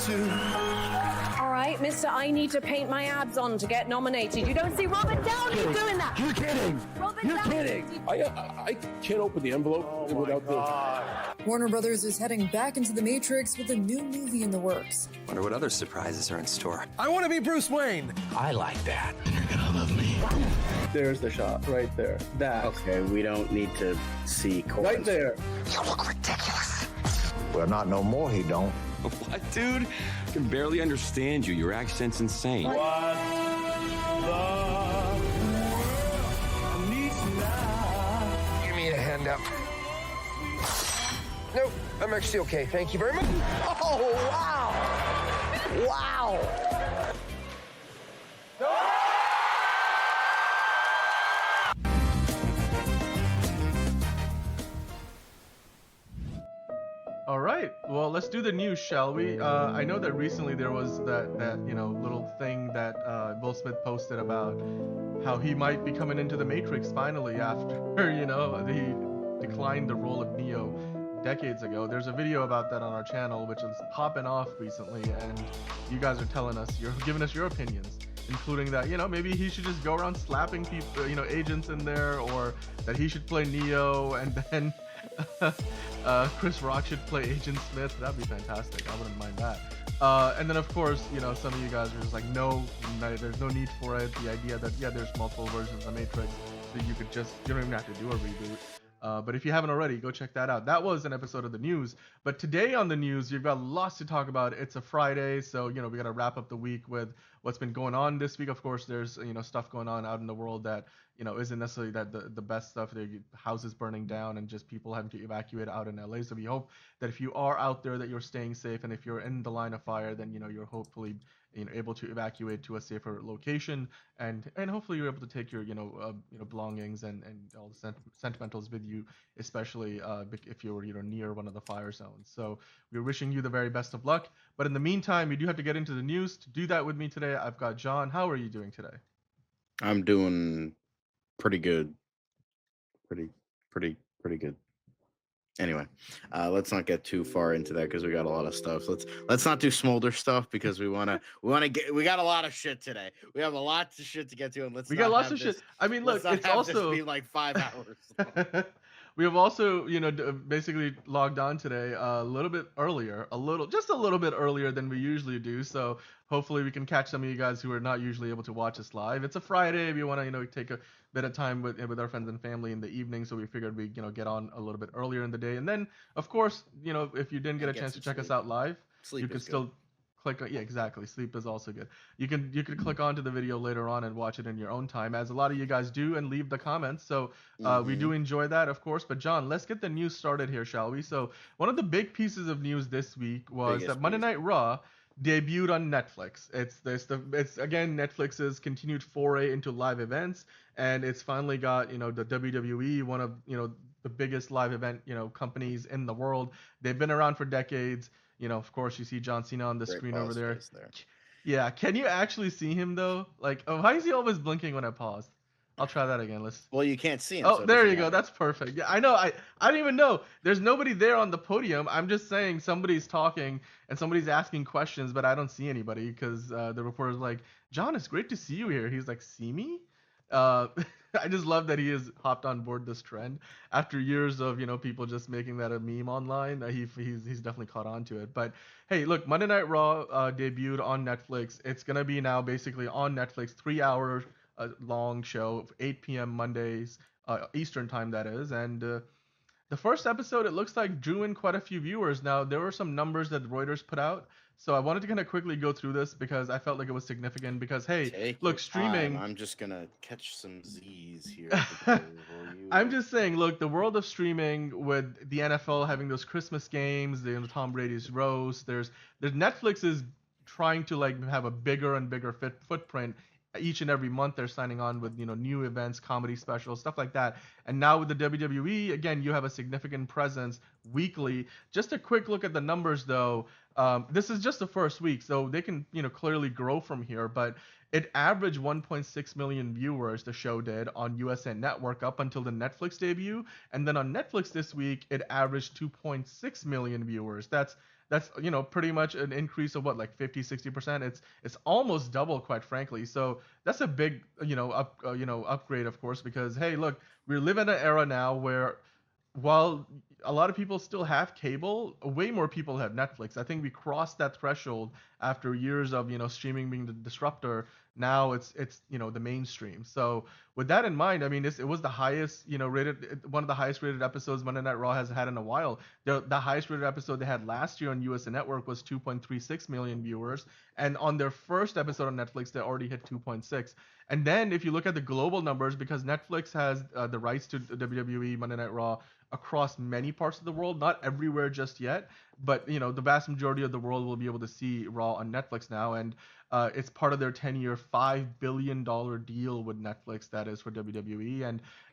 All right, mister, I need to paint my abs on to get nominated. You don't see Robert Downey doing that. You're kidding. You're kidding. I can't open the envelope without the... Warner Brothers is heading back into the Matrix with a new movie in the works. Wonder what other surprises are in store. I want to be Bruce Wayne. I like that. You're gonna love me. There's the shot right there. That. Okay, we don't need to see chorus. Right there. You look ridiculous. Well, not no more, he don't. What, dude? I can barely understand you. Your accent's insane. Give me a hand up. Nope, I'm actually okay. Thank you very much. Oh, wow. Wow. All right, well, let's do the news, shall we? I know that recently there was that little thing that Will Smith posted about how he might be coming into the Matrix finally after, he declined the role of Neo decades ago. There's a video about that on our channel, which is popping off recently, and you guys are telling us, you're giving us your opinions, including that, maybe he should just go around slapping people, agents in there, or that he should play Neo, and then Chris Rock should play Agent Smith. That'd be fantastic. I wouldn't mind that. And then of course, some of you guys are just like, no, there's no need for it. The idea that, yeah, there's multiple versions of the Matrix, so you don't even have to do a reboot. But if you haven't already, go check that out. That was an episode of the news. But today on the news, you've got lots to talk about. It's a Friday, so we got to wrap up the week with what's been going on this week. Of course, there's stuff going on out in the world that isn't necessarily that the best stuff. There are houses burning down and just people having to evacuate out in LA. So we hope that if you are out there, that you're staying safe, and if you're in the line of fire, then you're hopefully able to evacuate to a safer location, and hopefully you're able to take your belongings and all the sentimentals with you, especially if you're near one of the fire zones. So we're wishing you the very best of luck. But in the meantime, we do have to get into the news. To do that with me today, I've got John. How are you doing today? I'm doing pretty good. Pretty good. Anyway, let's not get too far into that because we got a lot of stuff. Let's not do smolder stuff because we got a lot of shit today. We have a lot of shit to get to, and we got lots of shit. I mean, look, it's also be like 5 hours. We have also, basically logged on today a little bit earlier, just a little bit earlier than we usually do. So hopefully we can catch some of you guys who are not usually able to watch us live. It's a Friday. We want to, take a bit of time with our friends and family in the evening. So we figured we'd, get on a little bit earlier in the day. And then, of course, if you didn't get a chance to check us out live, you could still click on, yeah, exactly. Sleep is also good. You could click onto the video later on and watch it in your own time, as a lot of you guys do, and leave the comments. So we do enjoy that, of course. But John, let's get the news started here, shall we? So one of the big pieces of news this week was that Monday Night Raw debuted on Netflix. It's again Netflix's continued foray into live events, and it's finally got the WWE, one of the biggest live event companies in the world. They've been around for decades. Of course, you see John Cena on the screen over there. Yeah, can you actually see him though? Like, why is he always blinking when I pause? I'll try that again. Well, you can't see him. Oh, so there you go. That's perfect. Yeah, I know. I don't even know. There's nobody there on the podium. I'm just saying somebody's talking and somebody's asking questions, but I don't see anybody because the reporter's like, John, it's great to see you here. He's like, see me? I just love that he has hopped on board this trend after years of people just making that a meme online. He's definitely caught on to it. But hey, look, Monday Night Raw debuted on Netflix. It's gonna be now basically on Netflix, 3 hour long show, 8 p.m. Mondays Eastern time, that is. And the first episode, it looks like, drew in quite a few viewers. Now there were some numbers that Reuters put out. So I wanted to kind of quickly go through this because I felt like it was significant because, hey, look, streaming... I'm just going to catch some Z's here. I'm just saying, look, the world of streaming with the NFL having those Christmas games, Tom Brady's roast, there's Netflix is trying to have a bigger and bigger footprint. Each and every month they're signing on with new events, comedy specials, stuff like that. And now with the WWE, again, you have a significant presence weekly. Just a quick look at the numbers though. This is just the first week, so they can clearly grow from here. But it averaged 1.6 million viewers. The show did on USA Network up until the Netflix debut, and then on Netflix this week it averaged 2.6 million viewers. That's pretty much an increase of what, like 50-60%. It's almost double, quite frankly. So that's a big upgrade, of course, because hey, look, we live in an era now where while a lot of people still have cable, way more people have Netflix. I think we crossed that threshold after years of streaming being the disruptor. Now it's the mainstream. So with that in mind, I mean it was the highest rated, one of the highest rated episodes Monday Night Raw has had in a while. The highest rated episode they had last year on USA Network was 2.36 million viewers, and on their first episode on Netflix they already hit 2.6. And then if you look at the global numbers, because Netflix has the rights to WWE Monday Night Raw across many parts of the world, not everywhere just yet, but the vast majority of the world will be able to see Raw on Netflix now, and it's part of their 10-year $5 billion deal with Netflix, that is, for WWE.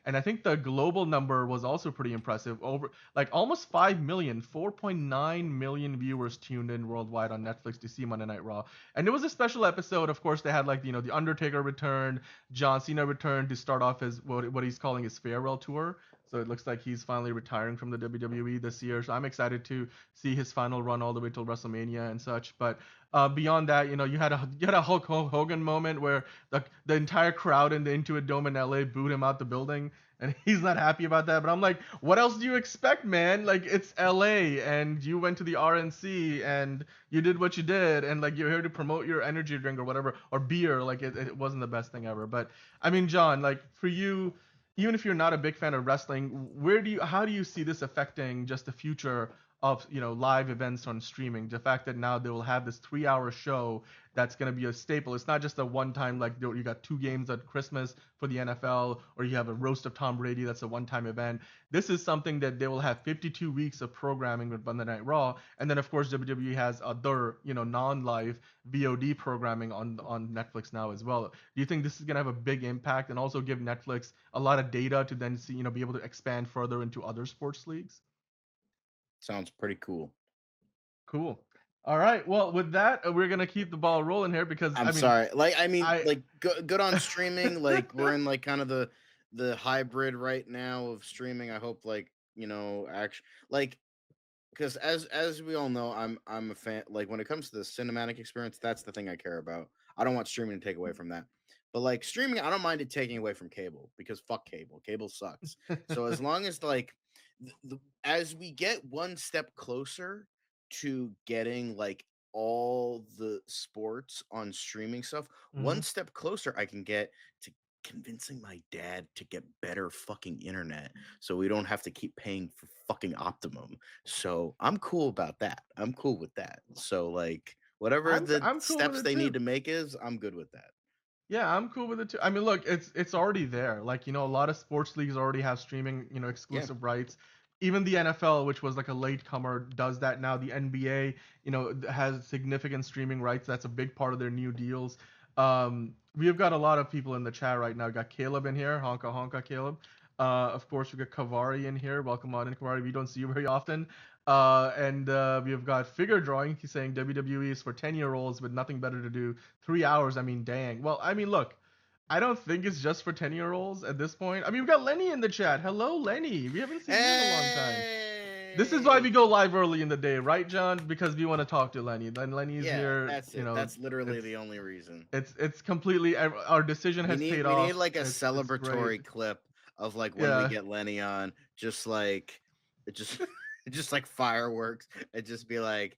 And I think the global number was also pretty impressive, over like almost 5 million, 4.9 million viewers tuned in worldwide on Netflix to see Monday Night Raw. And it was a special episode. Of course, they had like the Undertaker returned, John Cena returned to start off his what he's calling his farewell tour. So it looks like he's finally retiring from the WWE this year. So I'm excited to see his final run all the way till WrestleMania and such. But beyond that, you had a Hulk Hogan moment where the entire crowd in the Intuit Dome in LA booed him out the building, and he's not happy about that. But I'm like, what else do you expect, man? Like, it's LA, and you went to the RNC, and you did what you did, and like you're here to promote your energy drink or whatever, or beer. Like it wasn't the best thing ever. But I mean, John, like for you, even if you're not a big fan of wrestling, how do you see this affecting just the future of live events on streaming? The fact that now they will have this 3-hour show that's going to be a staple. It's not just a one-time, like you got 2 games at Christmas for the NFL, or you have a roast of Tom Brady that's a one-time event. This is something that they will have 52 weeks of programming with Monday Night Raw, and then of course WWE has other non-live VOD programming on Netflix now as well. Do you think this is going to have a big impact and also give Netflix a lot of data to then see be able to expand further into other sports leagues? Sounds pretty cool. Cool. All right. Well, with that, we're gonna keep the ball rolling here because I'm sorry. Good on streaming. Like we're in like kind of the hybrid right now of streaming. I hope actually because as we all know, I'm a fan. Like when it comes to the cinematic experience, that's the thing I care about. I don't want streaming to take away from that. But like streaming, I don't mind it taking away from cable because fuck cable. Cable sucks. So as long as as we get one step closer to getting like all the sports on streaming stuff, one step closer I can get to convincing my dad to get better fucking internet so we don't have to keep paying for fucking Optimum. So I'm cool about that. I'm cool with that. So like whatever I'm cool steps with it they need too. to make is, I'm good with that. Yeah, I'm cool with it too. I mean, look, it's already there. Like, a lot of sports leagues already have streaming, exclusive rights. Even the NFL, which was like a latecomer, does that now. The NBA, has significant streaming rights. That's a big part of their new deals. We have got a lot of people in the chat right now. We got Caleb in here, honka honka Caleb. Of course, we got Kavari in here. Welcome on in, Kavari. We don't see you very often. And we have got Figure Drawing. He's saying WWE is for 10-year-olds with nothing better to do. 3 hours. I mean, dang. Well, I mean, look, I don't think it's just for 10-year-olds at this point. I mean, we've got Lenny in the chat. Hello, Lenny. We haven't seen you in a long time. This is why we go live early in the day, right, John? Because we want to talk to Lenny. Then Lenny's here. That's it. That's literally the only reason. It's completely our decision has paid off. We need like a celebratory clip of like when we get Lenny on, just like just like fireworks, and just be like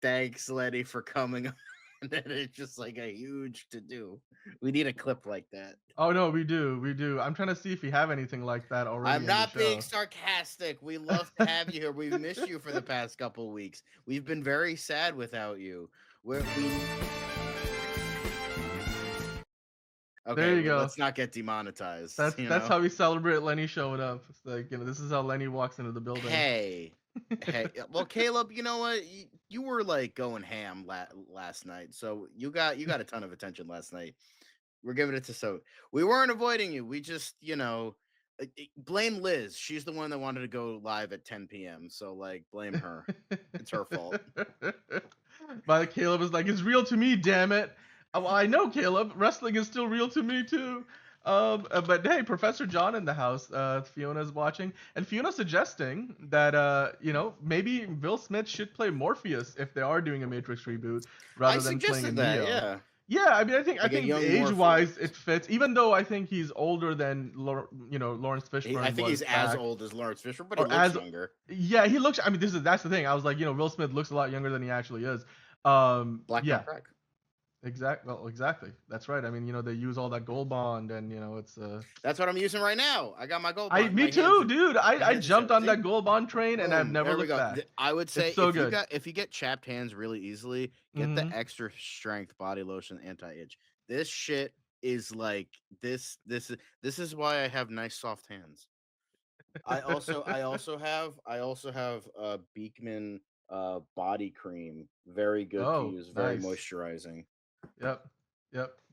thanks Lenny for coming on. And then it's just like a huge to do. We need a clip like that. Oh no, we do. I'm trying to see if we have anything like that already. I'm not being sarcastic. We love to have you here. We've missed you for the past couple of weeks. We've been very sad without you. Okay, there you go. Let's not get demonetized. That's how we celebrate Lenny showing up. It's like, this is how Lenny walks into the building. Hey, well, Caleb, you know what? You were like going ham last night, so you got a ton of attention last night. We're giving it to we weren't avoiding you. We just blame Liz. She's the one that wanted to go live at 10 p.m. So like, blame her. It's her fault. But Caleb is like, it's real to me, damn it. Well, I know, Caleb. Wrestling is still real to me too. But hey, Professor John in the house. Fiona's watching, and Fiona suggesting that maybe Will Smith should play Morpheus if they are doing a Matrix reboot rather than playing a Neo. Yeah. Yeah, I mean, I think young age-wise Morpheus. it fits. Even though I think he's older than Lawrence Fishburne. I think he's as old as Lawrence Fishburne, but he looks younger. Yeah, he looks. I mean, that's the thing. I was like, Will Smith looks a lot younger than he actually is. Black yeah. crack. Exactly. That's right. I mean, they use all that gold bond, and it's. That's what I'm using right now. I got my gold bond. Me too, dude. I jumped on that gold bond train, and I've never looked back. I would say so if you get chapped hands really easily, get the extra strength body lotion anti-itch. This shit is like this is why I have nice soft hands. I also have Beekman body cream. Very good to use, very moisturizing. Yep.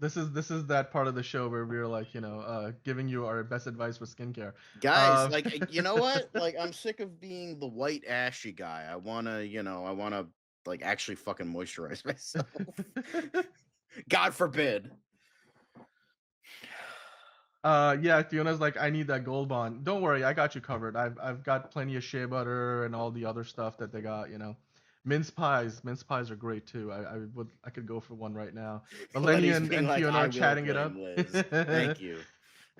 This is that part of the show where we're like, giving you our best advice for skincare. Guys, like, you know what? Like, I'm sick of being the white ashy guy. I wanna like actually fucking moisturize myself. God forbid. Yeah, Fiona's like, I need that gold bond. Don't worry, I got you covered. I've got plenty of shea butter and all the other stuff that they got, Mince pies are great too. I could go for one right now. Melanie and Fiona are chatting it up. Thank you.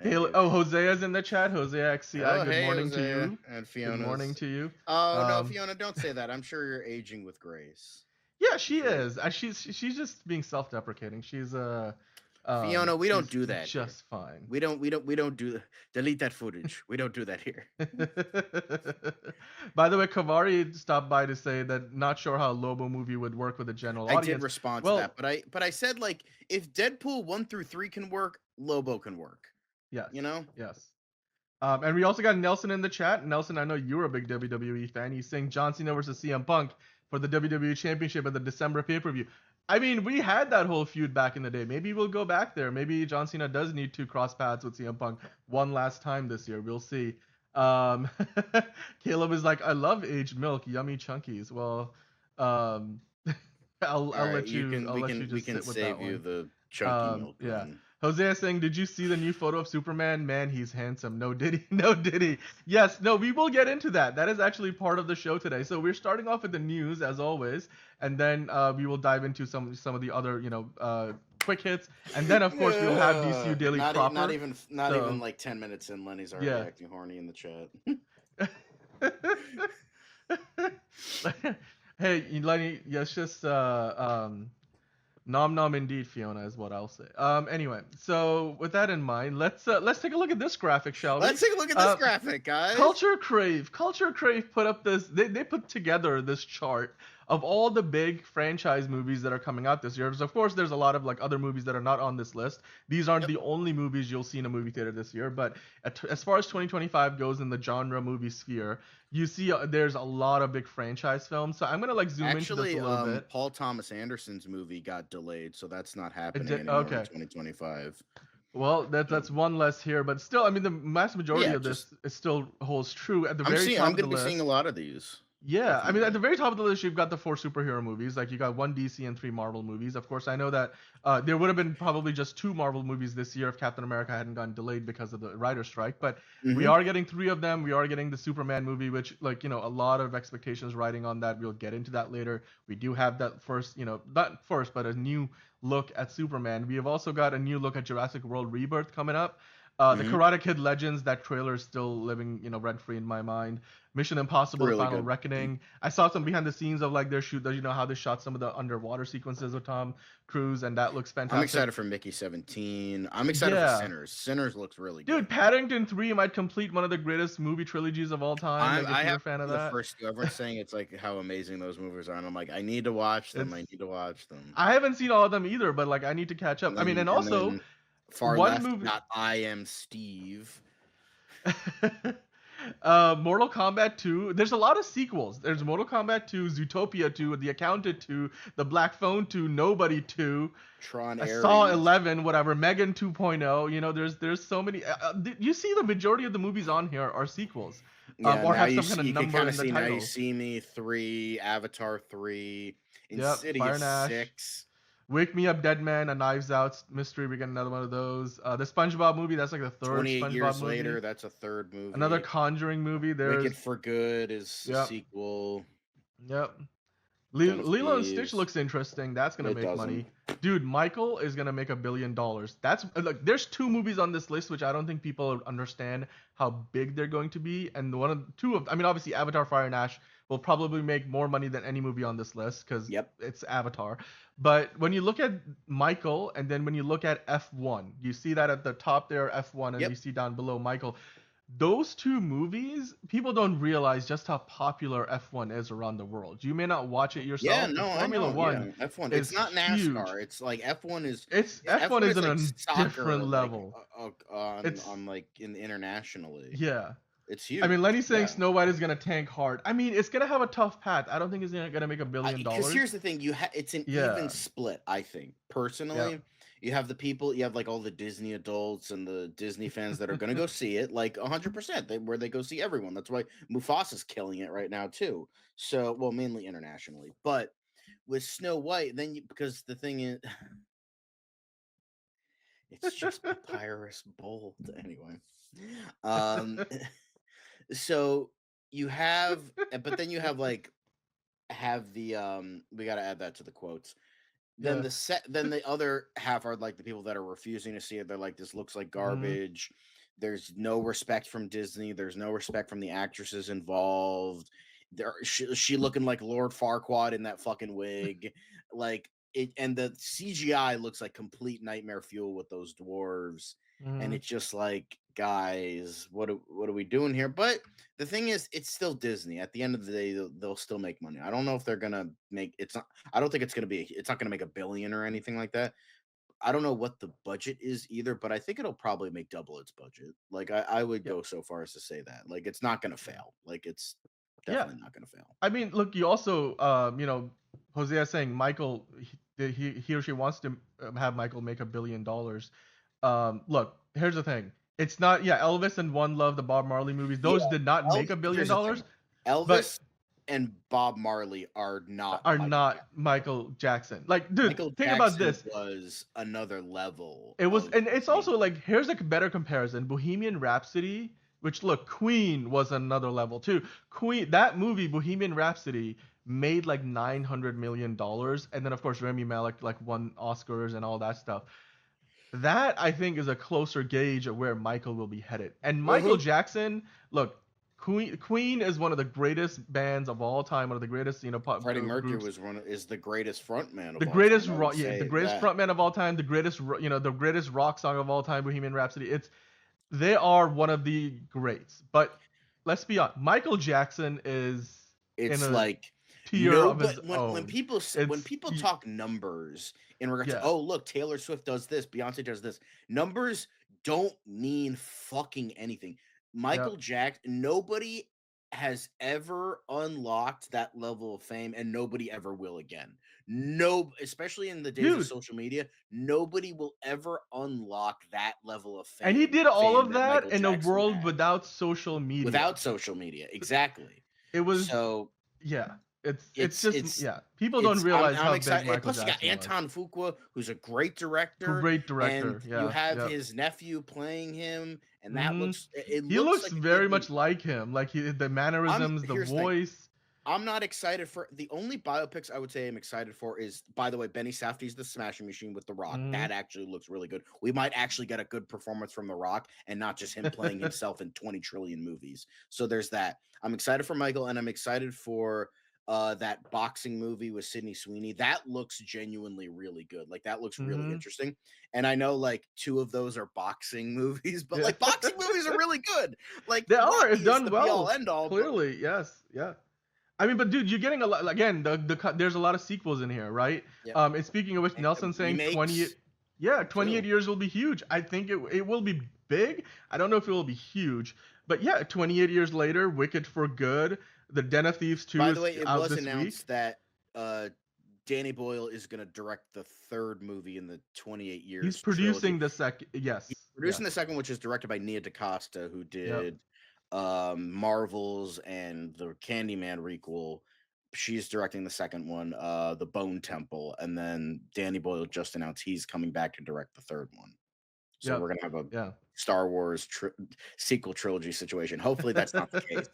Hosea's in the chat. Hosea XCI, good morning Hosea to you. And Fiona. Good morning to you. Oh no, Fiona, don't say that. I'm sure you're aging with grace. Yeah, she is. She's just being self-deprecating. She's Fiona, we don't do that. Just fine. We don't do delete that footage. We don't do that here. By the way, Kavari stopped by to say that not sure how a Lobo movie would work with a general audience. I did respond to that, but I said, like, if Deadpool 1 through 3 can work, Lobo can work. Yes. Yes. And we also got Nelson in the chat. Nelson, I know you're a big WWE fan. He's saying John Cena versus CM Punk for the WWE Championship at the December pay-per-view. I mean, we had that whole feud back in the day. Maybe we'll go back there. Maybe John Cena does need to cross paths with CM Punk one last time this year. We'll see. Caleb is like, I love aged milk, yummy chunkies. Well, I'll let you. We can save you the chunky milk. Yeah. Hosea saying, did you see the new photo of Superman? Man, he's handsome. No diddy. Yes, no, we will get into that. That is actually part of the show today. So we're starting off with the news as always, and then we will dive into some of the other, quick hits, and then of course we'll have DCU Daily proper. Not even like 10 minutes in, Lenny's already acting horny in the chat. Hey, Lenny, yes, just nom nom indeed, Fiona, is what I'll say. Anyway, so with that in mind, let's take a look at this graphic, shall we? Let's take a look at this graphic, guys. Culture Crave put up this. They put together this chart of all the big franchise movies that are coming out this year. Because of course, there's a lot of like other movies that are not on this list. These aren't the only movies you'll see in a movie theater this year. But as far as 2025 goes in the genre movie sphere, you see there's a lot of big franchise films. So I'm gonna like zoom into this a little bit. Paul Thomas Anderson's movie got delayed, so that's not happening anymore in 2025. Well, that's one less here, but still, I mean, the mass majority of this still holds true. At the very top I'm of the gonna be list, seeing a lot of these. Yeah, definitely. I mean, at the very top of the list, you've got the 4 superhero movies. Like, you got 1 DC and 3 Marvel movies. Of course, I know that there would have been probably just 2 Marvel movies this year if Captain America hadn't gotten delayed because of the writer's strike. But we are getting 3 of them. We are getting the Superman movie, which, like, a lot of expectations riding on that. We'll get into that later. We do have that first, not first, but a new look at Superman. We have also got a new look at Jurassic World Rebirth coming up. The Karate Kid Legends, that trailer is still living, rent-free in my mind. Mission Impossible: Really Final good. Reckoning. I saw some behind the scenes of like their shoot, how they shot some of the underwater sequences with Tom Cruise, and that looks fantastic. I'm excited for Mickey 17. I'm excited for Sinners. Sinners looks really good. Dude, Paddington 3 might complete one of the greatest movie trilogies of all time. I have a fan of that. The first 2. Everyone's saying it's like how amazing those movies are, and I'm like, I need to watch them. I haven't seen all of them either, but like I need to catch up. And also. Far left, not I Am Steve. Mortal Kombat 2. There's a lot of sequels. There's Mortal Kombat 2, Zootopia 2, The Accountant 2, The Black Phone 2, Nobody 2, Tron Saw Ares. 11, whatever, Megan 2.0. You know, there's so many. You see, the majority of the movies on here are sequels, Yeah, or now have you some kind see, of you can number kind in of the see Now You title. See Me 3, Avatar 3, Yep, Insidious Fire and Ash. 6. Wake Me Up Dead Man, A Knives Out mystery. We get another one of those. The SpongeBob movie. That's like the third 28 SpongeBob years movie. later, that's a third movie. Another Conjuring movie. There's Wicked for Good is a sequel. Yep. Den of Lilo and Thieves. Stitch looks interesting. That's gonna It make doesn't. money. Dude, Michael is gonna make $1 billion. That's like, there's 2 movies on this list which I don't think people understand how big they're going to be. And I mean, obviously Avatar, Fire and Ash will probably make more money than any movie on this list because it's Avatar. But when you look at Michael, and then when you look at F1, you see that at the top there, F1, and you see down below Michael. Those 2 movies, people don't realize just how popular F1 is around the world. You may not watch it yourself. Yeah, no, but Formula I know. One F1. is It's not huge. NASCAR. It's like F1 is. F1 is like on a soccer, different level. On like internationally. Yeah. It's huge. I mean, Lenny's saying Snow White is gonna tank hard. I mean, it's gonna have a tough path. I don't think it's gonna make $1 billion. Because here's the thing, it's an even split. I think personally, you have the people, you have like all the Disney adults and the Disney fans that are gonna go see it, like 100%. Where they go see everyone. That's why Mufasa's killing it right now too. So, well, mainly internationally, but with Snow White, because the thing is. It's just papyrus bold anyway. So you have, but then you have the we got to add that to the quotes. Then then the other half are like the people that are refusing to see it. They're like, this looks like garbage. There's no respect from Disney. There's no respect from the actresses involved. She looking like Lord Farquaad in that fucking wig, like it. And the CGI looks like complete nightmare fuel with those dwarves. And it's just like, guys, what are we doing here? But the thing is, it's still Disney. At the end of the day, they'll still make money. I don't know if they're gonna make it's not. I don't think it's not gonna make $1 billion or anything like that. I don't know what the budget is either, but I think it'll probably make double its budget. Like I would go so far as to say that. Like it's not gonna fail. Like it's definitely not gonna fail. I mean, look, you also Hosea is saying Michael, he or she wants to have Michael make $1 billion. Look, here's the thing. It's not Elvis and One Love, the Bob Marley movies. Those did not make $1 billion. Elvis and Bob Marley are not Michael Jackson. Like, dude, Michael think Jackson about this. Was another level. It was, and it's also like, here's a better comparison. Bohemian Rhapsody, which look, Queen was another level too. That movie, Bohemian Rhapsody, made like $900 million, and then of course Rami Malek like won Oscars and all that stuff. That I think is a closer gauge of where Michael will be headed. And Michael Jackson, look, Queen is one of the greatest bands of all time, one of the greatest, pop Freddie Mercury groups. is the greatest frontman of the all greatest time. the greatest frontman of all time, the greatest rock song of all time, Bohemian Rhapsody. They are one of the greats. But let's be honest, Michael Jackson is it's like tier of his when own. people talk numbers in regards to, oh look, Taylor Swift does this, Beyonce does this. Numbers don't mean fucking anything. Michael Jackson, nobody has ever unlocked that level of fame, and nobody ever will again. No, especially in the days of social media, nobody will ever unlock that level of fame. And he did all of that Michael in a Jackson world had. without social media. Without social media, exactly. It was so. Yeah. It's just people don't realize how big Michael Jackson was. You got Anton Fuqua, who's a great director. And you have his nephew playing him, and that looks. He looks like very much like him, like the mannerisms, the voice. I'm not excited for the only biopics I would say I'm excited for is, by the way, Benny Safdie's The Smashing Machine with The Rock. That actually looks really good. We might actually get a good performance from The Rock and not just him playing himself in 20 trillion movies. So there's that. I'm excited for Michael, and I'm excited for that boxing movie with Sydney Sweeney. That looks genuinely really good. Like that looks really interesting. And I know like 2 of those are boxing movies, but like boxing movies are really good. Like they are. It's done well. End all, clearly, yes, yeah. I mean, but dude, you're getting a lot. Again, there's a lot of sequels in here, right? Yep. And speaking of which, Nelson saying 28 years will be huge. I think it will be big. I don't know if it will be huge, but yeah, 28 years later, Wicked for Good, The Den of Thieves 2 By is the way, it out was this week. announced that Danny Boyle is going to direct the third movie in the 28 years. He's producing trilogy. the second. Yes, He's producing yes. the second, which is directed by Nia DaCosta, who Yep. did Marvels and the Candyman requel. She's directing the second one, The Bone Temple, and then Danny Boyle just announced he's coming back to direct the third one. So Yep. we're gonna have a Yeah. Star Wars sequel trilogy situation. Hopefully that's not the case,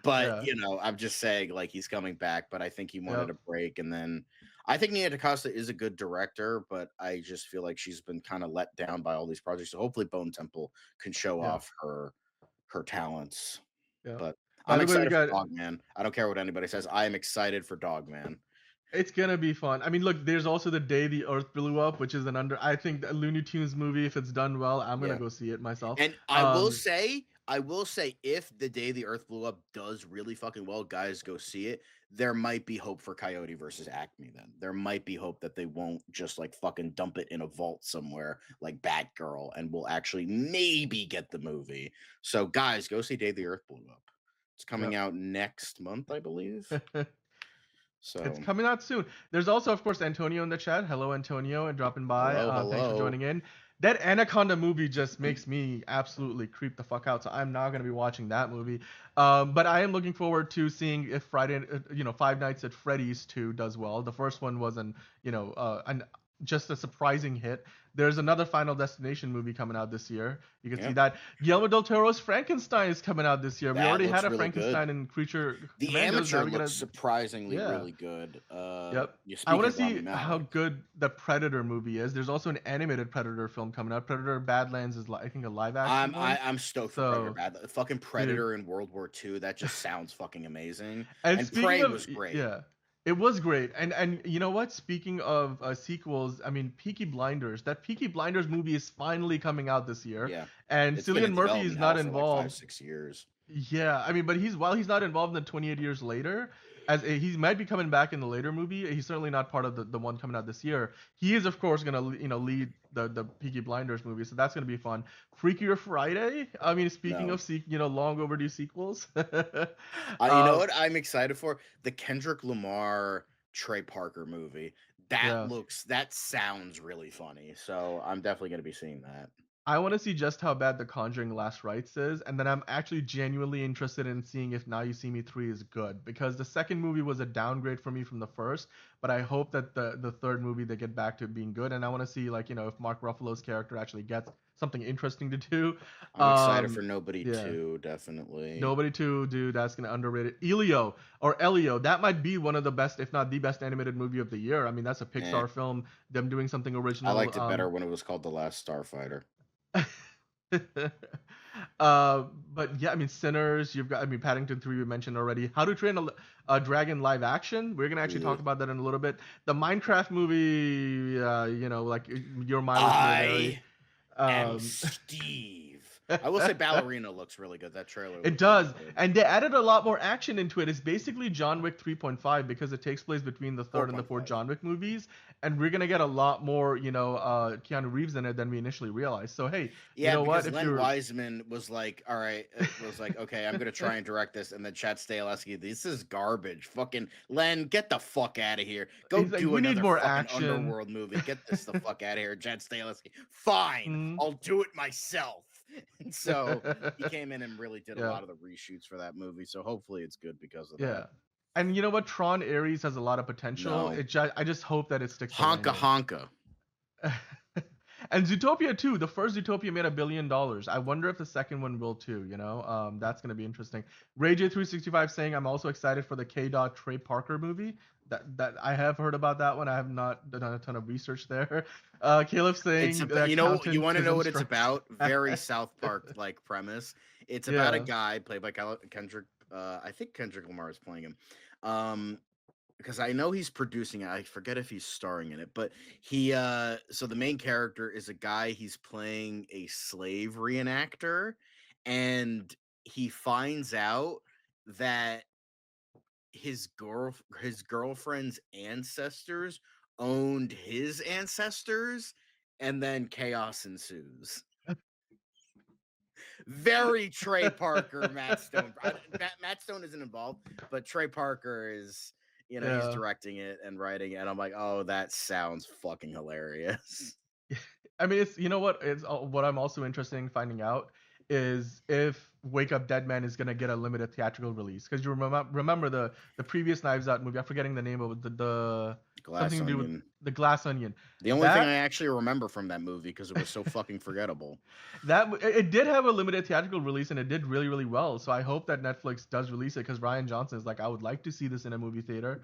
but Yeah. you know, I'm just saying like he's coming back. But I think he wanted Yep. a break, and then I think Nia DaCosta is a good director, but I just feel like she's been kind of let down by all these projects. So hopefully Bone Temple can show Yeah. off her talents. Yeah. But By I'm the way, we excited got. for Dogman. I don't care what anybody says. I am excited for Dogman. It's gonna be fun. I mean, look, there's also The Day the Earth Blew Up, which is I think a Looney Tunes movie. If it's done well, I'm gonna Yeah. go see it myself. And I will say, if The Day the Earth Blew Up does really fucking well, guys, go see it. There might be hope for Coyote versus Acme then. There might be hope that they won't just like fucking dump it in a vault somewhere like Batgirl and we'll actually maybe get the movie. So guys, go see Day the Earth Blew Up. It's coming out next month, I believe. So it's coming out soon. There's also, of course, Antonio in the chat. Hello, Antonio, and dropping by. Hello, Thanks for joining in. That Anaconda movie just makes me absolutely creep the fuck out. So I'm not gonna be watching that movie. But I am looking forward to seeing if Five Nights at Freddy's 2 does well. The first one was just a surprising hit. There's another Final Destination movie coming out this year. You can see that. Guillermo del Toro's Frankenstein is coming out this year. We already had a really Frankenstein and Creature. The Commandos. Amateur looks surprisingly really good. Yep. I want to see how good the Predator movie is. There's also an animated Predator film coming out. Predator Badlands is, I think, a live action. I'm stoked for Predator Badlands. Fucking Predator in World War II. That just sounds fucking amazing. And Prey was great. Yeah. It was great, and you know what? Speaking of sequels, I mean, Peaky Blinders. That Peaky Blinders movie is finally coming out this year. Yeah, and Cillian Murphy is not involved. For like 5-6 years. Yeah, I mean, but he's not involved in the 28 years later, he might be coming back in the later movie. He's certainly not part of the one coming out this year. He is, of course, gonna lead the Peaky Blinders movie, so that's gonna be fun. Freakier Friday. I mean, speaking of long overdue sequels. You know what I'm excited for? The Kendrick Lamar Trey Parker movie. That sounds really funny. So I'm definitely gonna be seeing that. I want to see just how bad The Conjuring Last Rites is, and then I'm actually genuinely interested in seeing if Now You See Me 3 is good, because the second movie was a downgrade for me from the first, but I hope that the third movie they get back to being good, and I want to see if Mark Ruffalo's character actually gets something interesting to do. I'm excited for Nobody 2, definitely. Nobody 2, dude, that's gonna underrate it. Elio, that might be one of the best, if not the best animated movie of the year. I mean, that's a Pixar film, them doing something original. I liked it better when it was called The Last Starfighter. But yeah, I mean, Sinners. Paddington 3 we mentioned already. How to Train a Dragon live action. We're gonna actually talk about that in a little bit. The Minecraft movie. Like Your Mileage May Steve. I will say Ballerina looks really good. That trailer. It does, and they added a lot more action into it. It's basically John Wick 3.5 because it takes place between the third and the fourth John Wick movies, and we're gonna get a lot more, Keanu Reeves in it than we initially realized. So hey, you know what? If Len Wiseman was like, all right, okay, I'm gonna try and direct this, and then Chad Stahelski, this is garbage. Fucking Len, get the fuck out of here. Go do another more action Underworld movie. Get this the fuck out of here, Chad Stahelski. Fine, I'll do it myself. And so he came in and really did a lot of the reshoots for that movie. So hopefully it's good because of that. Yeah. And you know what? Tron Ares has a lot of potential. I just hope that it sticks. Honka. And Zootopia 2, the first Zootopia made $1 billion. I wonder if the second one will too, that's going to be interesting. RayJ365 saying, I'm also excited for the K-Dot Trey Parker movie. That I have heard about that one. I have not done a ton of research there. Caleb saying, you want to know what it's about? Very South Park like premise. It's about a guy played by Kendrick. I think Kendrick Lamar is playing him. Because I know he's producing it. I forget if he's starring in it, but so the main character is a guy, he's playing a slave reenactor, and he finds out that his girlfriend's ancestors owned his ancestors, and then chaos ensues. very Trey Parker, Matt Stone. Matt Stone isn't involved, but Trey Parker is. He's directing it and writing it, and I'm like, oh, that sounds fucking hilarious. I mean, it's what I'm also interested in finding out is if Wake Up Dead Man is gonna get a limited theatrical release, because you remember the previous Knives Out movie. I'm forgetting the name of it. The Glass something to do with Onion. the Glass Onion. The only thing I actually remember from that movie, because it was so fucking forgettable. It did have a limited theatrical release, and it did really, really well. So I hope that Netflix does release it, because Ryan Johnson is like, I would like to see this in a movie theater.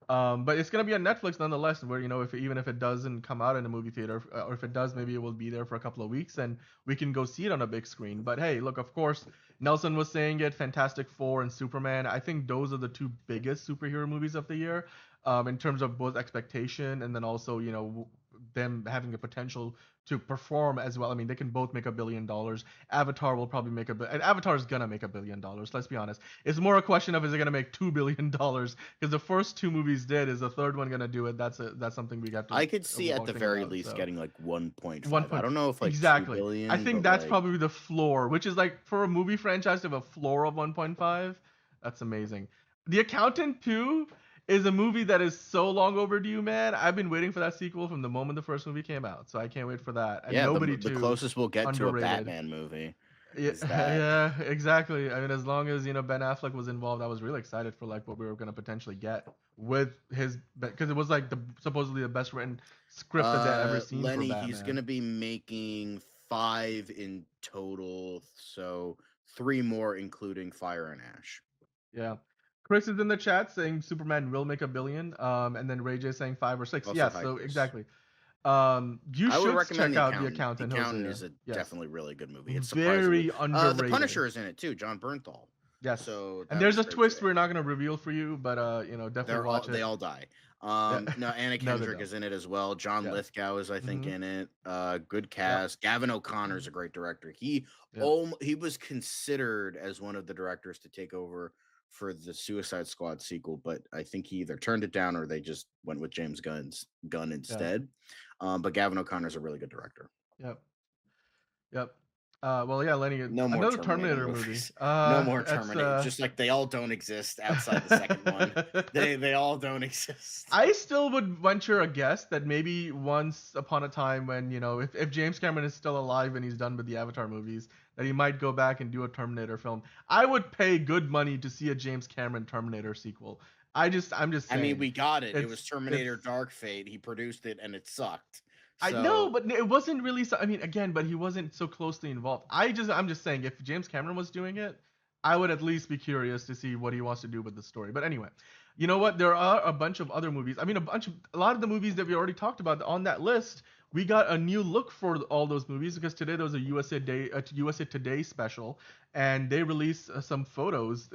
But it's gonna be on Netflix nonetheless, where even if it doesn't come out in a movie theater, or if it does, maybe it will be there for a couple of weeks and we can go see it on a big screen. But hey, look, of course, Nelson was saying it, Fantastic Four and Superman. I think those are the two biggest superhero movies of the year, in terms of both expectation and then also them having a potential to perform as well. I mean, they can both make $1 billion. Avatar will probably make and Avatar is gonna make $1 billion. Let's be honest. It's more a question of, is it gonna make $2 billion? Because the first two movies did. Is the third one gonna do it? That's something we got to. I could see at the very least getting like 1.5. I don't know if like exactly. 2 billion. I think that's probably the floor, which is like for a movie franchise to have a floor of 1.5. That's amazing. The Accountant 2 is a movie that is so long overdue, man. I've been waiting for that sequel from the moment the first movie came out, so I can't wait for that. And the closest we'll get to a Batman movie. Yeah, exactly. I mean, as long as Ben Affleck was involved, I was really excited for like what we were gonna potentially get with his, because it was like supposedly the best written script that I've ever seen. Lenny, for Batman. He's gonna be making 5 in total, so 3 more including Fire and Ash. Yeah. Chris is in the chat saying Superman will make $1 billion. And then Ray J saying 5 or 6. Yes, so Chris. Exactly. You should check out The Accountant. The Accountant is definitely really good movie. It's very underrated. The Punisher is in it too, John Bernthal. Yes. So and there's a twist we're not going to reveal for you, but definitely watch it. They all die. No, Anna Kendrick is in it as well. John Lithgow is, I think, in it. Good cast. Gavin O'Connor is a great director. He was considered as one of the directors to take over for the Suicide Squad sequel, but I think he either turned it down or they just went with James Gunn instead. But Gavin O'Connor's a really good director. Yep. Well, yeah, Lenny. No more another Terminator movie. No more Terminator. Just like they all don't exist outside the second one. They all don't exist. I still would venture a guess that maybe once upon a time, when if James Cameron is still alive and he's done with the Avatar movies, that he might go back and do a Terminator film. I would pay good money to see a James Cameron Terminator sequel. I'm just saying. I mean, we got it. It was Terminator Dark Fate. He produced it and it sucked. I know, but it wasn't really. I mean, again, but he wasn't so closely involved. I'm just saying, if James Cameron was doing it, I would at least be curious to see what he wants to do with the story. But anyway, you know what? There are a bunch of other movies. I mean, a lot of the movies that we already talked about on that list. We got a new look for all those movies, because today there was a USA Today special, and they released some photos,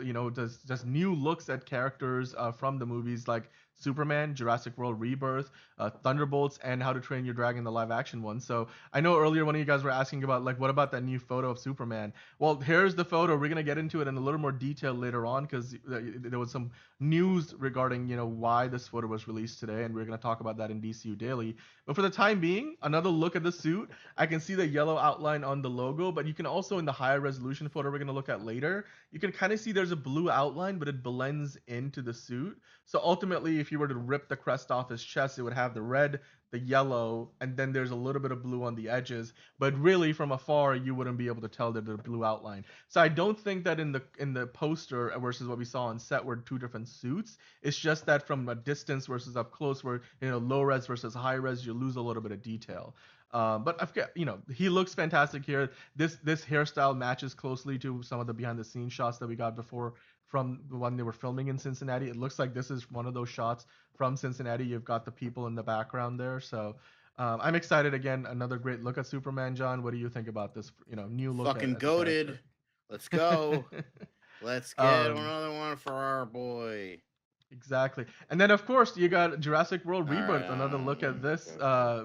just new looks at characters from the movies, like Superman, Jurassic World Rebirth, Thunderbolts, and How to Train Your Dragon, the live action one. So I know earlier one of you guys were asking about, like, what about that new photo of Superman? Well, here's the photo. We're going to get into it in a little more detail later on, because there was some news regarding, why this photo was released today, and we're going to talk about that in DCU Daily. But for the time being, another look at the suit. I can see the yellow outline on the logo, but you can also, in the higher resolution photo we're going to look at later, you can kind of see there's a blue outline, but it blends into the suit. So ultimately, if you were to rip the crest off his chest, it would have the red, the yellow, and then there's a little bit of blue on the edges. But really, from afar, you wouldn't be able to tell that the blue outline. So I don't think that in the poster versus what we saw on set were two different suits. It's just that from a distance versus up close, where low res versus high res, you lose a little bit of detail. But I've got, he looks fantastic here. This hairstyle matches closely to some of the behind the scenes shots that we got before from the one they were filming in Cincinnati. It looks like this is one of those shots from Cincinnati. You've got the people in the background there. So I'm excited. Again, another great look at Superman. John, what do you think about this, new look? Fucking goated. Let's go. Let's get another one for our boy. Exactly. And then, of course, you got Jurassic World Rebirth, another look at this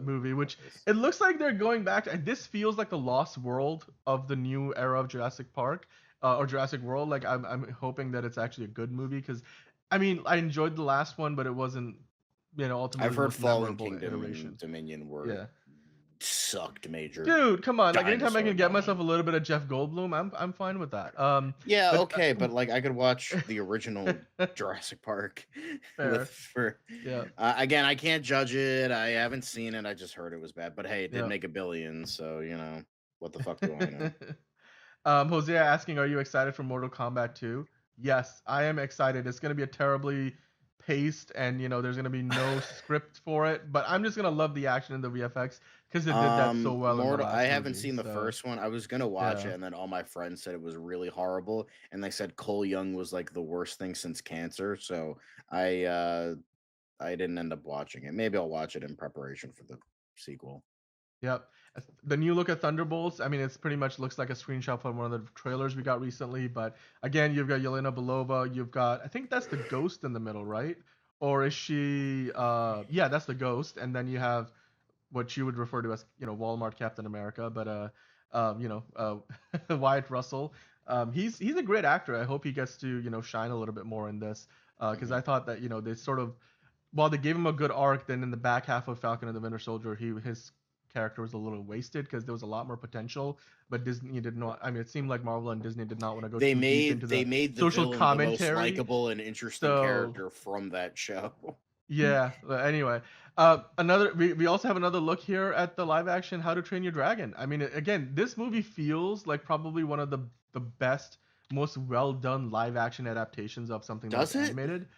movie, which it looks like they're going back to, and this feels like the lost world of the new era of Jurassic Park, or Jurassic World. Like, I'm hoping that it's actually a good movie, because, I mean, I enjoyed the last one, but it wasn't, ultimately. I've heard Fallen Kingdom and Dominion were sucked major. Dude, come on! Like anytime I dinosaur can get line. myself a little bit of Jeff Goldblum, I'm fine with that. Yeah, but- okay, but like I could watch the original Jurassic Park Fair. Yeah. again, I can't judge it. I haven't seen it. I just heard it was bad. But hey, it did Yeah. make $1 billion, so you know what the fuck do I know? Hosea asking, are you excited for Mortal Kombat 2? Yes, I am excited. It's gonna be a terribly paced, and you know, there's gonna be no script for it. But I'm just gonna love the action and the VFX because it did that so well. in the last I haven't movie, seen the so- first one. I was gonna watch Yeah. it, and then all my friends said it was really horrible, and they said Cole Young was like the worst thing since cancer. So I didn't end up watching it. Maybe I'll watch it in preparation for the sequel. Yep. The new look at Thunderbolts, I mean, it's pretty much looks like a screenshot from one of the trailers we got recently. But again, you've got Yelena Belova. You've got, I think that's the Ghost in the middle, right? Or is she? Yeah, that's the Ghost. And then you have what you would refer to as, you know, Walmart Captain America. But Wyatt Russell. He's a great actor. I hope he gets to, you know, shine a little bit more in this. Because I thought that, you know, they sort of, while they gave him a good arc, then in the back half of Falcon and the Winter Soldier, his character was a little wasted because there was a lot more potential, but Disney did not. I mean, it seemed like Marvel and Disney did not want to go. They too deep made into they the made the social villain commentary. the most likable and interesting So- character from that show. Yeah. But anyway, we also have another look here at the live action How to Train Your Dragon. I mean, again, this movie feels like probably one of the best, most well done live action adaptations of something Does that's it? animated.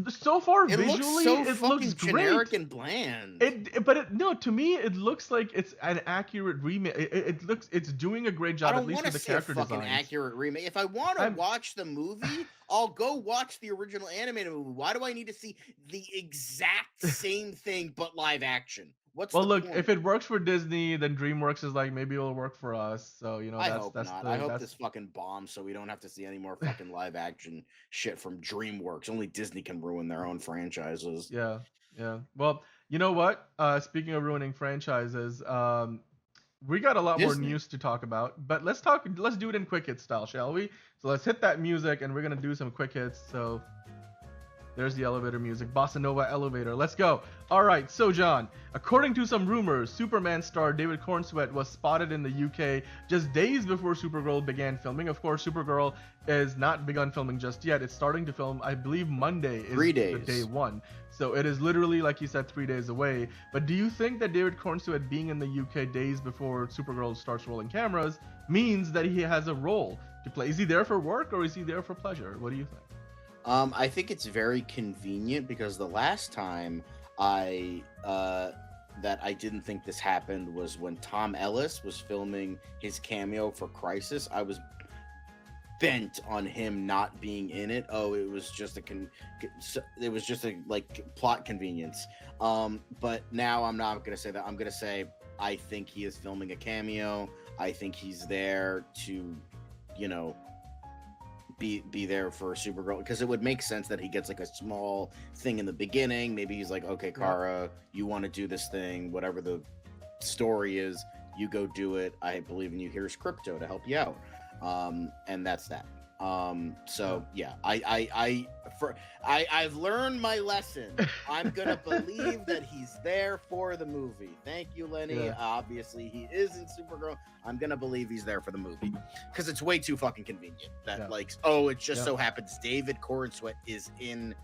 So far, It visually, looks so it fucking looks generic great. and bland. No, to me it looks like it's an accurate remake. It's doing a great I job, at don't least want with to the see a character fucking designs. accurate remake. If I want to I'm- watch the movie, I'll go watch the original animated movie. Why do I need to see the exact same thing but live action? What's Well, the look, point? if it works for Disney, then DreamWorks is like, maybe it'll work for us. So you know, I that's hope that's not. the I hope that's, this fucking bombs so we don't have to see any more fucking live action shit from DreamWorks. Only Disney can ruin their own franchises. Yeah. Well, you know what? Speaking of ruining franchises, we got a lot more Disney. news to talk about, but let's do it in quick hit style, shall we? So let's hit that music, and we're gonna do some quick hits. So there's the elevator music, bossa nova elevator. Let's go. All right, so John, according to some rumors, Superman star David Cornsweet was spotted in the UK just days before Supergirl began filming. Of course, Supergirl is not begun filming just yet. It's starting to film, I believe Monday is 3 the days. day one. So it is literally, like you said, 3 days away. But do you think that David Cornsweet being in the UK days before Supergirl starts rolling cameras means that he has a role to play? Is he there for work or is he there for pleasure? What do you think? I think it's very convenient because the last time I didn't think this happened was when Tom Ellis was filming his cameo for Crisis. I was bent on him not being in it. Oh, it was just a like plot convenience. But now I'm not gonna say that. I'm gonna say I think he is filming a cameo. I think he's there to, you know, be there for Supergirl, because it would make sense that he gets like a small thing in the beginning. Maybe he's like, okay, Kara, you want to do this thing, whatever the story is, you go do it. I believe in you. Here's Crypto to help you out. And that's that. So yeah, I've learned my lesson. I'm gonna believe that he's there for the movie. Thank you, Lenny. Yeah. Obviously he is in Supergirl. I'm gonna believe he's there for the movie because it's way too fucking convenient that it just so happens David Cornsweet is in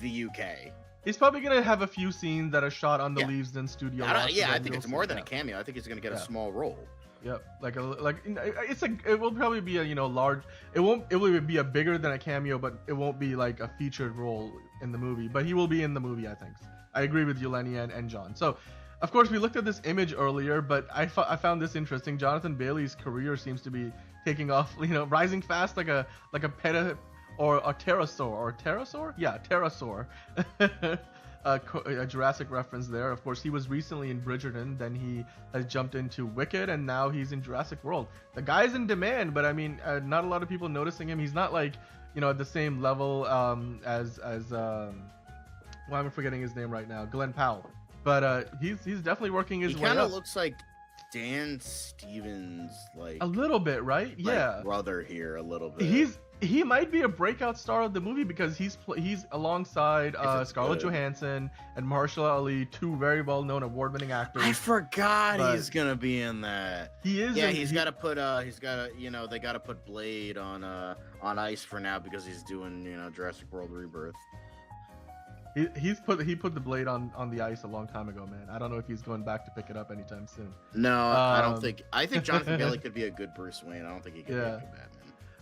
the UK. He's probably gonna have a few scenes that are shot on the Yeah. Leavesden studio. I lot, so then think we'll it's see. more than Yeah. a cameo. I think he's gonna get a Yeah. small role. Yep, it will probably be a large. It will be a bigger than a cameo, but it won't be like a featured role in the movie. But he will be in the movie, I think. I agree with you, Lenny and John. So, of course, we looked at this image earlier, but I found this interesting. Jonathan Bailey's career seems to be taking off, rising fast like a or a pterosaur. Yeah, pterosaur. A Jurassic reference there. Of course, he was recently in Bridgerton, then he has jumped into Wicked, and now he's in Jurassic World. The guy's in demand, but I mean, not a lot of people noticing him. He's not like, at the same level as I'm forgetting his name right now, Glenn Powell. But he's definitely working his He way kind up. of looks like Dan Stevens, like A little bit, right? like Yeah. brother here a little bit. he might be a breakout star of the movie because he's alongside Scarlett Johansson and Mahershala Ali, two very well-known award-winning actors. I forgot he's gonna be in that. He is. Yeah, he's got to put they got to put Blade on ice for now because he's doing Jurassic World Rebirth. He put the Blade on the ice a long time ago, man. I don't know if he's going back to pick it up anytime soon. No, I don't think. I think Jonathan Bailey could be a good Bruce Wayne. I don't think he could be a good Batman.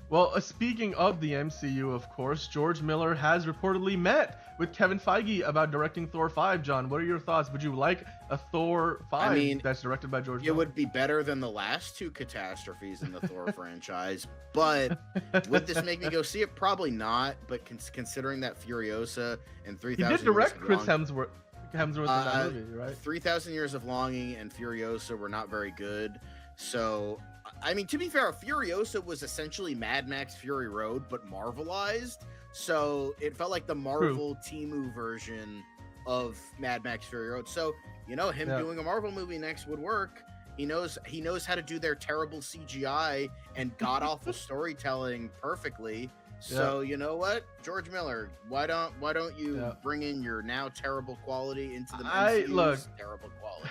Well, speaking of the MCU, of course, George Miller has reportedly met with Kevin Feige about directing Thor 5. John, what are your thoughts? Would you like a Thor 5 that's directed by George Miller? It would be better than the last two catastrophes in the Thor franchise, but would this make me go see it? Probably not, but considering that Furiosa and 3,000 He did direct Chris Hemsworth in that movie, right? 3,000 Years of Longing and Furiosa were not very good, so... I mean, to be fair, Furiosa was essentially Mad Max Fury Road, but Marvelized. So it felt like the Marvel Temu version of Mad Max Fury Road. So, him doing a Marvel movie next would work. He knows how to do their terrible CGI and god-awful storytelling perfectly. So you know what, George Miller, why don't you bring in your now terrible quality into the MCU's terrible quality?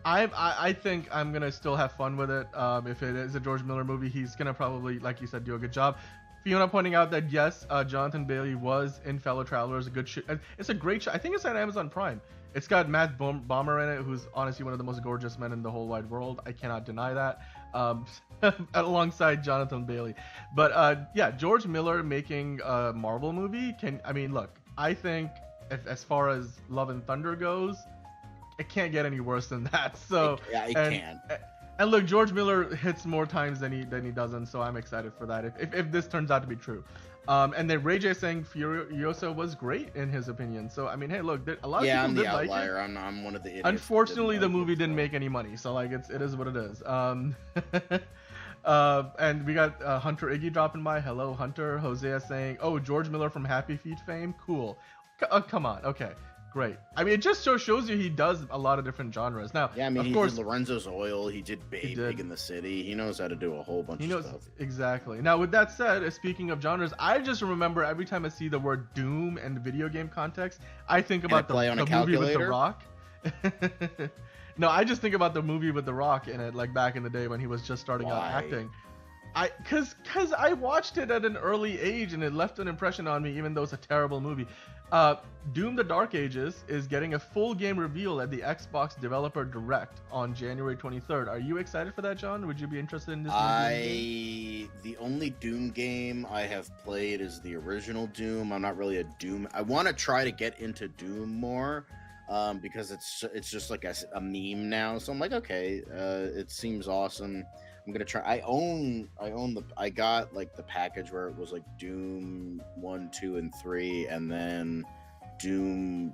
I think I'm gonna still have fun with it. If it is a George Miller movie, he's gonna probably, like you said, do a good job. Fiona pointing out that yes, Jonathan Bailey was in Fellow Travelers, a good show. It's a great show. I think it's on Amazon Prime. It's got Matt Bomer in it, who's honestly one of the most gorgeous men in the whole wide world. I cannot deny that. Alongside Jonathan Bailey, but George Miller making a Marvel movie look, I think as far as Love and Thunder goes, it can't get any worse than that. So it can. And look, George Miller hits more times than he doesn't, so I'm excited for that if this turns out to be true. And then Ray J saying Furiosa was great in his opinion. So I mean, hey, look, a lot of people I'm did the outlier. like it. I'm one of the idiots. Unfortunately, the movie didn't make any money, so like it is what it is. And we got Hunter Iggy dropping by. Hello, Hunter. Hosea saying, "Oh, George Miller from Happy Feet fame, cool." Come on, okay. Great. I mean, it just shows you he does a lot of different genres. Now, of course, did Lorenzo's Oil. He did Big in the City. He knows how to do a whole bunch of stuff. Exactly. Now, with that said, speaking of genres, I just remember every time I see the word Doom and video game context, I think about the movie with The Rock. No, I just think about the movie with The Rock in it, like back in the day when he was just starting out acting. Cause I watched it at an early age and it left an impression on me, even though it's a terrible movie. Doom: The Dark Ages is getting a full game reveal at the Xbox Developer Direct on January 23rd. Are you excited for that, John? Would you be interested in this? The only Doom game I have played is the original Doom. I'm not really a Doom. I want to try to get into Doom more, because it's just like a meme now. So I'm like, okay, it seems awesome. I'm gonna try. I got like the package where it was like Doom 1, 2, and 3, and then Doom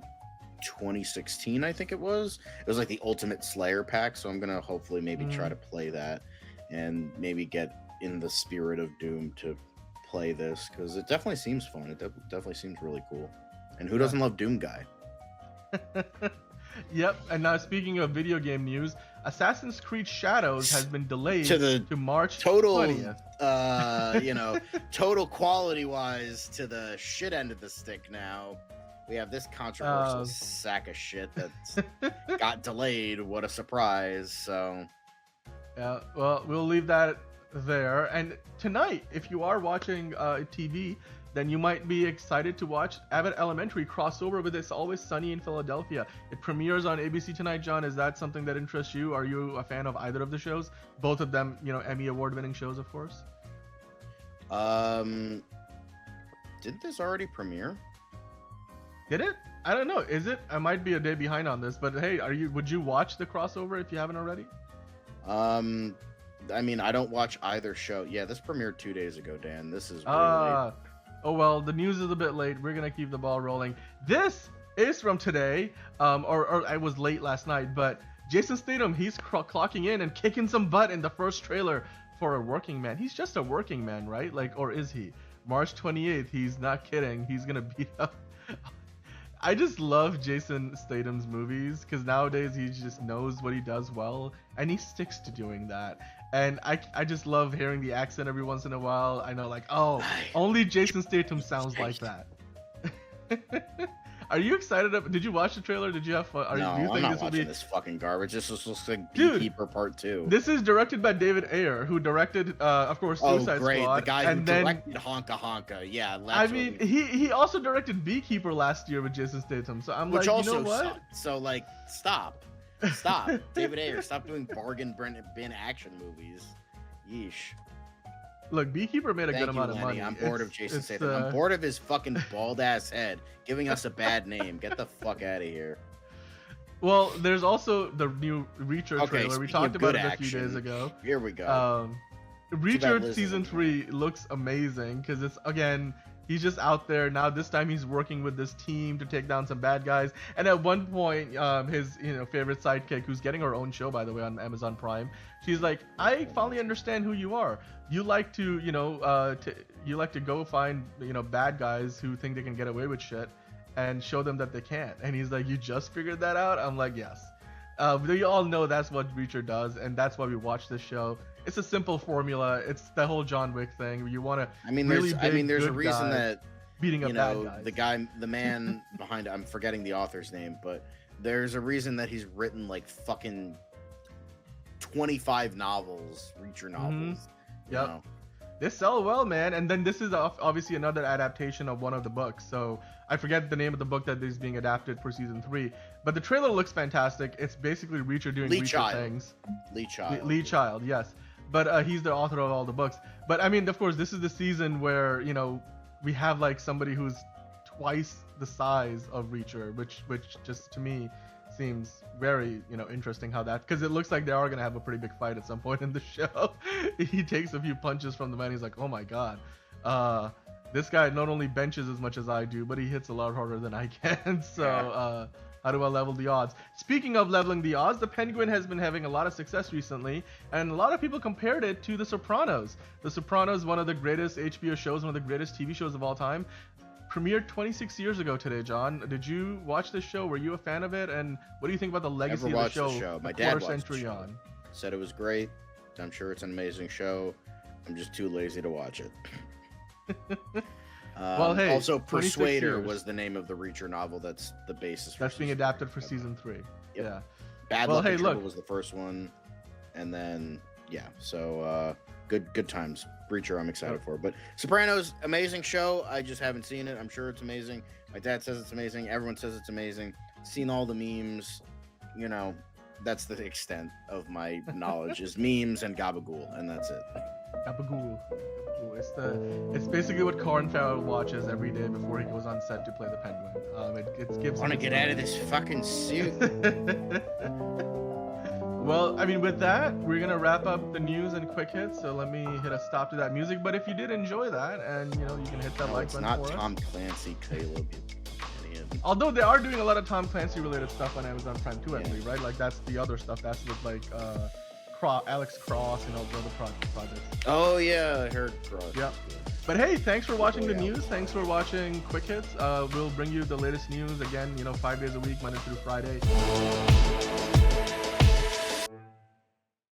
2016, I think it was. It was like the Ultimate Slayer pack. So I'm gonna hopefully maybe try to play that and maybe get in the spirit of Doom to play this, because it definitely seems fun. It definitely seems really cool. And who doesn't love Doom Guy? Yep. And now, speaking of video game news, Assassin's Creed Shadows has been delayed to March 20th. Total quality wise to the shit end of the stick. Now we have this controversial sack of shit that got delayed. What a surprise. So yeah, well, we'll leave that there. And tonight, if you are watching TV, then you might be excited to watch Abbott Elementary crossover with It's Always Sunny in Philadelphia. It premieres on ABC tonight, John. Is that something that interests you? Are you a fan of either of the shows? Both of them, Emmy award-winning shows, of course. Didn't this already premiere? Did it? I don't know. Is it? I might be a day behind on this, but hey, would you watch the crossover if you haven't already? I mean, I don't watch either show. Yeah, this premiered 2 days ago, Dan. This is really late. Oh well, the news is a bit late. We're gonna keep the ball rolling. This is from today, or I was late last night, but Jason Statham, he's clocking in and kicking some butt in the first trailer for A Working Man. He's just a working man, right? Or is he? March 28th, he's not kidding. He's gonna beat up. I just love Jason Statham's movies because nowadays he just knows what he does well and he sticks to doing that. And I just love hearing the accent every once in a while. I know, like, oh, only Jason Statham sounds like that. Are you excited? Did you watch the trailer? Did you have fun? No, do you I'm think not this will watching be... this fucking garbage. This is just like Dude, Beekeeper Part 2. This is directed by David Ayer, who directed, of course, Suicide great. Squad. The guy and who then, directed Honka Honka. Yeah, I mean, he also directed Beekeeper last year with Jason Statham. So I'm which like, also you know what? sucked. So like, stop. David Ayer, stop doing bargain bin action movies. Yeesh. Look, Beekeeper made a Thank good you, amount of Lenny. money. I'm bored of Jason it's, Statham. I'm bored of his fucking bald ass head giving us a bad name. Get the fuck out of here. Well, there's also the new Reacher Okay, trailer. We speaking talked of about good it a few action, days ago. Here we go. Reacher Liz season isn't 3 looks amazing because it's, again, he's just out there now. This time he's working with this team to take down some bad guys. And at one point, his favorite sidekick, who's getting her own show by the way on Amazon Prime, she's like, I finally understand who you are. You like to you like to go find bad guys who think they can get away with shit and show them that they can't. And he's like, you just figured that out? I'm like, yes. We all know that's what Reacher does, and that's why we watch this show. It's a simple formula. It's the whole John Wick thing. Where you want to there's a reason that beating up bad guys. the man behind, I'm forgetting the author's name, but there's a reason that he's written like fucking 25 novels, Reacher novels. Yep. They sell well, man. And then this is obviously another adaptation of one of the books. So I forget the name of the book that is being adapted for season 3. But the trailer looks fantastic. It's basically Reacher doing Reacher things. Lee Child, yes. But he's the author of all the books. But I mean, of course, this is the season where, we have like somebody who's twice the size of Reacher, which just to me seems very interesting how that, because it looks like they are gonna have a pretty big fight at some point in the show. He takes a few punches from the man. He's like, oh my god, this guy not only benches as much as I do, but he hits a lot harder than I can. So how do I level the odds? Speaking of leveling the odds, The Penguin has been having a lot of success recently, and a lot of people compared it to The Sopranos. The Sopranos, one of the greatest HBO shows, one of the greatest TV shows of all time, premiered 26 years ago today. John, did you watch this show? Were you a fan of it? And what do you think about the legacy of the show? My dad watched the show. Said it was great. I'm sure it's an amazing show. I'm just too lazy to watch it. Well, hey, also Persuader was the name of the Reacher novel that's the basis for that's being adapted for season 3. Yep. Yeah. Bad Luck in Trouble was the first one, and then so good times. Reacher I'm excited for, but Sopranos, amazing show. I just haven't seen it. I'm sure it's amazing. My dad says it's amazing. Everyone says it's amazing. Seen all the memes. That's the extent of my knowledge is memes and gabagool, and that's it. Gabagool. It's basically what Colin Farrell watches every day before he goes on set to play the Penguin. It gives. I want to get out of this fucking suit. Well, I mean, with that, we're gonna wrap up the news and quick hits. So let me hit a stop to that music. But if you did enjoy that, and you can hit that like button for us. It's not Tom Clancy, Caleb. Although they are doing a lot of Tom Clancy related stuff on Amazon Prime too, I believe, right? Like that's the other stuff. That's with like Alex Cross and all the other projects. Oh yeah, I heard Cross. Yeah. But hey, thanks for watching the news. Thanks for watching Quick Hits. We'll bring you the latest news again, 5 days a week, Monday through Friday.